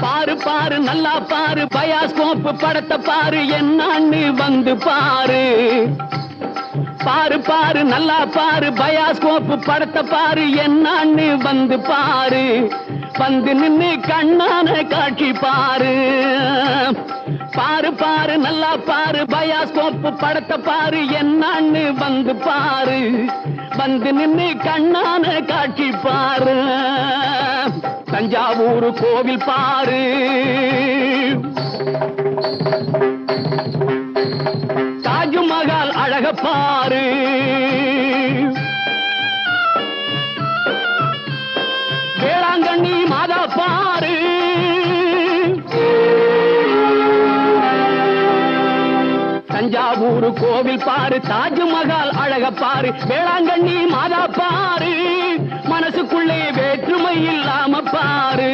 பாரு பாரு நல்லா பாரு பயாஸ்கோப் படத்தை பாரு என்னன்னு வந்து பாரு. பாரு பாரு நல்லா பாரு பயாஸ்கோப் படத்தை பாரு என்னன்னு வந்து பாரு. வந்து நின்னு கண்ணான காட்சி பாரு. பாரு பாரு நல்லா பாரு பயாஸ்கோப் படத்தை பாரு என்னன்னு வந்து பாரு. வந்து நின்னு கண்ணான காட்சி பாரு. தஞ்சாவூர் கோவில் பாரு. தாஜ்மஹால் அழக பாரு. வேளாங்கண்ணி மாதா பாரு. தஞ்சாவூர் கோவில் பாரு. தாஜ்மஹால் அழக பாரு. வேளாங்கண்ணி மாதா பாரு. மனசுக்குள்ளே வேற்றுமை இல்லாம பாரு.